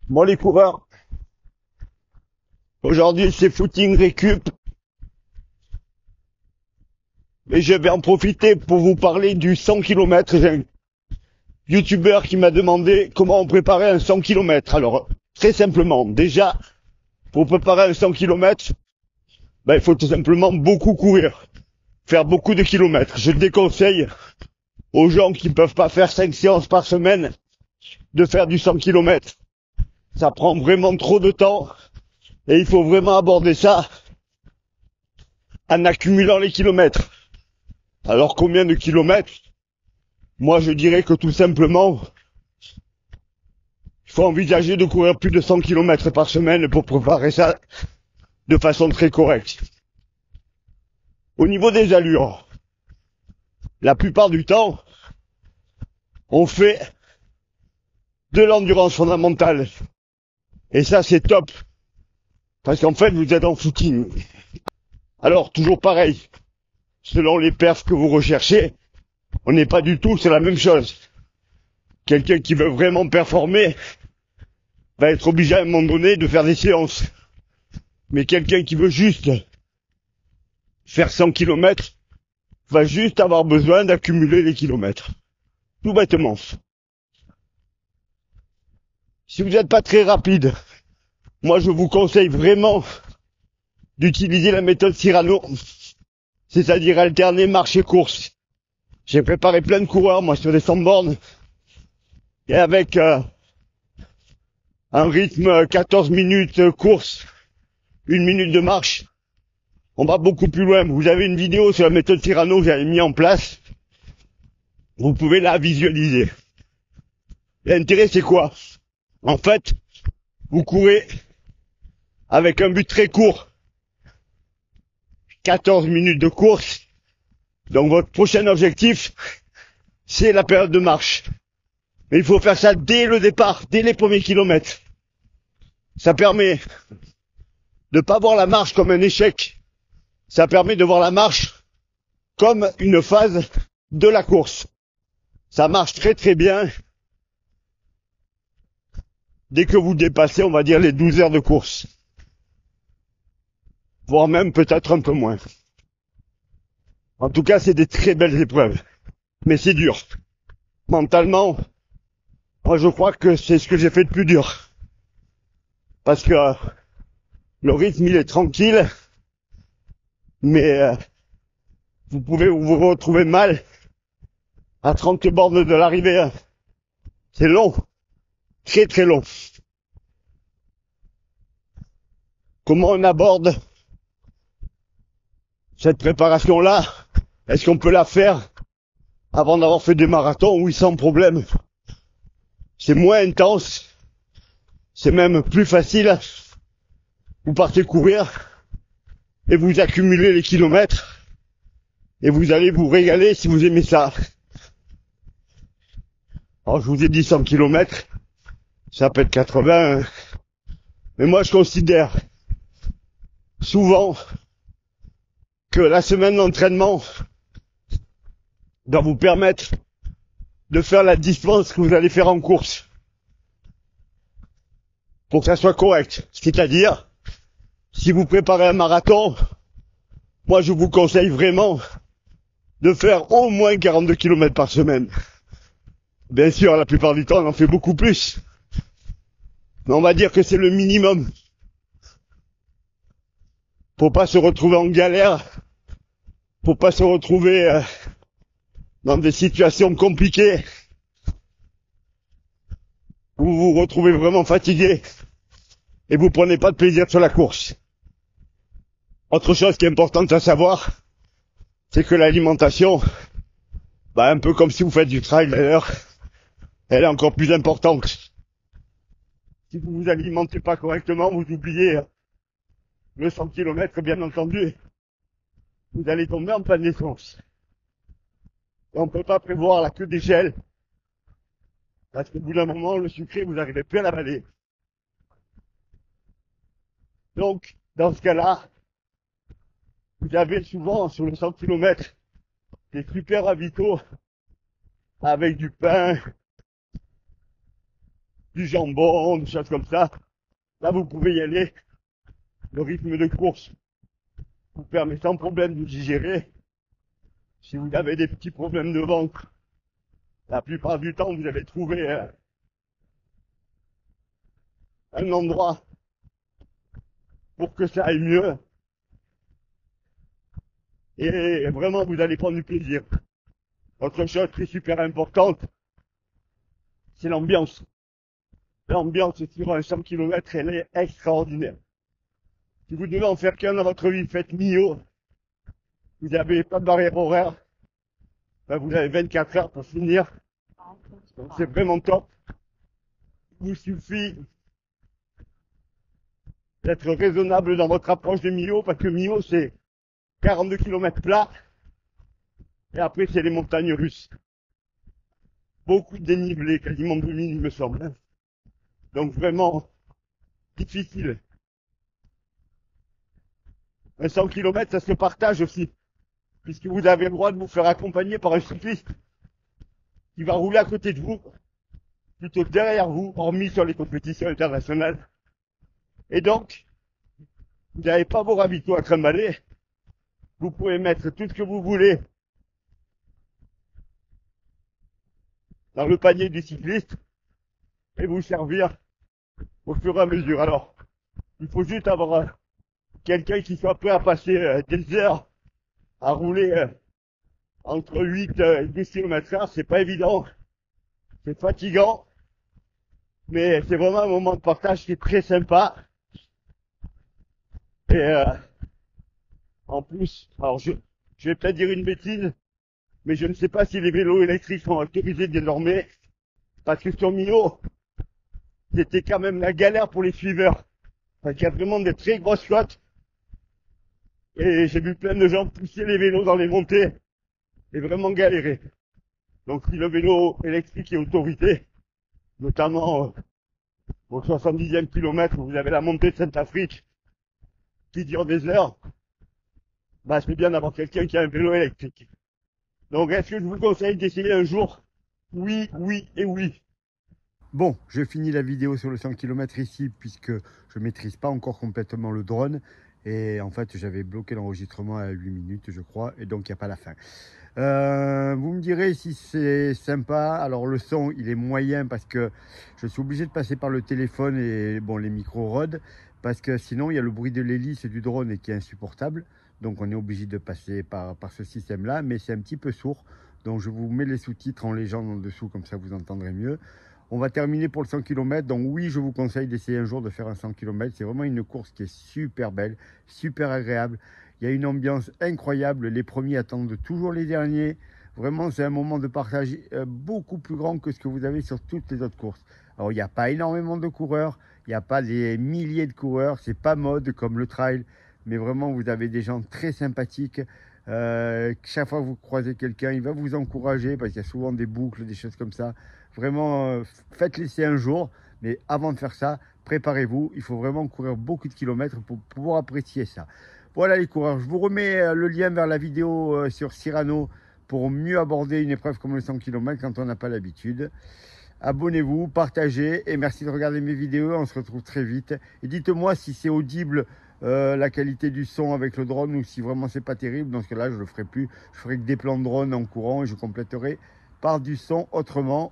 Bon les coureurs, aujourd'hui c'est footing récup et je vais en profiter pour vous parler du 100 km. J'ai un youtubeur qui m'a demandé comment on préparait un 100 km. Alors très simplement, déjà pour préparer un 100 km, il faut tout simplement beaucoup courir, faire beaucoup de kilomètres. Je déconseille aux gens qui ne peuvent pas faire 5 séances par semaine de faire du 100 km. Ça prend vraiment trop de temps. Et il faut vraiment aborder ça en accumulant les kilomètres. Alors combien de kilomètres? Moi je dirais que tout simplement, il faut envisager de courir plus de 100 kilomètres par semaine pour préparer ça de façon très correcte. Au niveau des allures, la plupart du temps, on fait de l'endurance fondamentale. Et ça c'est top. Parce qu'en fait vous êtes en footing. Alors toujours pareil, selon les perfs que vous recherchez, on n'est pas du tout sur la même chose. Quelqu'un qui veut vraiment performer va être obligé à un moment donné de faire des séances. Mais quelqu'un qui veut juste faire 100 km va juste avoir besoin d'accumuler les kilomètres. Tout bêtement. Si vous n'êtes pas très rapide, moi je vous conseille vraiment d'utiliser la méthode Cyrano, c'est-à-dire alterner marche et course. J'ai préparé plein de coureurs, moi, sur des 100 bornes, et avec un rythme 14 minutes course, 1 minute de marche, on va beaucoup plus loin. Vous avez une vidéo sur la méthode Cyrano que j'avais mis en place, vous pouvez la visualiser. L'intérêt c'est quoi? En fait, vous courez avec un but très court, 14 minutes de course, donc votre prochain objectif, c'est la période de marche. Mais il faut faire ça dès le départ, dès les premiers kilomètres. Ça permet de pas voir la marche comme un échec. Ça permet de voir la marche comme une phase de la course. Ça marche très très bien dès que vous dépassez, on va dire, les 12 heures de course. Voire même peut-être un peu moins. En tout cas, c'est des très belles épreuves. Mais c'est dur. Mentalement, moi je crois que c'est ce que j'ai fait de plus dur. Parce que le rythme il est tranquille, mais vous pouvez vous retrouver mal à 30 bornes de l'arrivée. C'est long, très très long. Comment on aborde cette préparation-là? Est-ce qu'on peut la faire avant d'avoir fait des marathons? Oui, sans problème. C'est moins intense, c'est même plus facile. Vous partez courir et vous accumulez les kilomètres et vous allez vous régaler si vous aimez ça. Alors je vous ai dit 100 km, ça peut être 80, mais moi je considère souvent que la semaine d'entraînement doit vous permettre de faire la distance que vous allez faire en course pour que ça soit correct. C'est-à-dire, si vous préparez un marathon, moi je vous conseille vraiment de faire au moins 42 km par semaine. Bien sûr, la plupart du temps, on en fait beaucoup plus. Mais on va dire que c'est le minimum. Faut pas se retrouver en galère. Faut pas se retrouver dans des situations compliquées où vous vous retrouvez vraiment fatigué et vous prenez pas de plaisir sur la course. Autre chose qui est importante à savoir, c'est que l'alimentation, un peu comme si vous faites du trail d'ailleurs, elle est encore plus importante. Si vous vous alimentez pas correctement, vous oubliez le 100 km, bien entendu, vous allez tomber en panne d'essence. Et on ne peut pas prévoir la queue d'échelle, parce qu'au bout d'un moment, le sucré, vous n'arrivez plus à l'avaler. Donc, dans ce cas-là, vous avez souvent sur le 100 km des super ravitaux avec du pain, du jambon, des choses comme ça. Là, vous pouvez y aller. Le rythme de course vous permet sans problème de digérer. Si vous avez des petits problèmes de ventre, la plupart du temps, vous allez trouver un endroit pour que ça aille mieux. Et vraiment, vous allez prendre du plaisir. Autre chose qui est super importante, c'est l'ambiance. L'ambiance sur un 100 km, elle est extraordinaire. Si vous devez en faire qu'un dans votre vie, faites Millau. Vous n'avez pas de barrière horaire. Ben, vous avez 24 heures pour finir. Donc c'est vraiment top. Il vous suffit d'être raisonnable dans votre approche de Millau, parce que Millau, c'est 42 km plat. Et après, c'est les montagnes russes. Beaucoup de dénivelé, quasiment 2000, il me semble. Donc vraiment difficile. Un 100 km, ça se partage aussi. Puisque vous avez le droit de vous faire accompagner par un cycliste qui va rouler à côté de vous, plutôt derrière vous, hormis sur les compétitions internationales. Et donc, vous n'avez pas vos ravitaux à trimballer. Vous pouvez mettre tout ce que vous voulez dans le panier du cycliste et vous servir au fur et à mesure. Alors, il faut juste avoir quelqu'un qui soit prêt à passer des heures à rouler entre 8 et 10 km/h. C'est pas évident, c'est fatigant, mais c'est vraiment un moment de partage qui est très sympa. Et en plus, alors je vais peut-être dire une bêtise, mais je ne sais pas si les vélos électriques sont autorisés désormais, parce que sur Millau, c'était quand même la galère pour les suiveurs. Parce qu'il y a vraiment des très grosses flottes. Et j'ai vu plein de gens pousser les vélos dans les montées et vraiment galérer. Donc si le vélo électrique est autorisé, notamment au 70e kilomètre où vous avez la montée de Sainte-Afrique qui dure des heures, bah c'est bien d'avoir quelqu'un qui a un vélo électrique. Donc est-ce que je vous conseille d'essayer un jour? Oui, oui et oui. Bon, je finis la vidéo sur le 100 km ici puisque je ne maîtrise pas encore complètement le drone. Et en fait, j'avais bloqué l'enregistrement à 8 minutes, je crois, et donc il n'y a pas la fin. Vous me direz si c'est sympa. Alors le son, il est moyen parce que je suis obligé de passer par le téléphone et bon, les micros rôdent. Parce que sinon, il y a le bruit de l'hélice du drone et qui est insupportable. Donc on est obligé de passer par ce système-là, mais c'est un petit peu sourd. Donc je vous mets les sous-titres en légende en dessous, comme ça vous entendrez mieux. On va terminer pour le 100 km. Donc oui, je vous conseille d'essayer un jour de faire un 100 km. C'est vraiment une course qui est super belle, super agréable. Il y a une ambiance incroyable. Les premiers attendent toujours les derniers. Vraiment, c'est un moment de partage beaucoup plus grand que ce que vous avez sur toutes les autres courses. Alors, il n'y a pas énormément de coureurs. Il n'y a pas des milliers de coureurs. C'est pas mode comme le trail. Mais vraiment, vous avez des gens très sympathiques. Chaque fois que vous croisez quelqu'un, il va vous encourager parce qu'il y a souvent des boucles, des choses comme ça. Vraiment, faites l'essai un jour, mais avant de faire ça, préparez-vous. Il faut vraiment courir beaucoup de kilomètres pour pouvoir apprécier ça. Voilà les coureurs, je vous remets le lien vers la vidéo sur Cyrano pour mieux aborder une épreuve comme le 100 km quand on n'a pas l'habitude. Abonnez-vous, partagez et merci de regarder mes vidéos. On se retrouve très vite. Et dites-moi si c'est audible la qualité du son avec le drone ou si vraiment c'est pas terrible. Dans ce cas-là, je le ferai plus. Je ferai que des plans de drone en courant et je compléterai par du son autrement.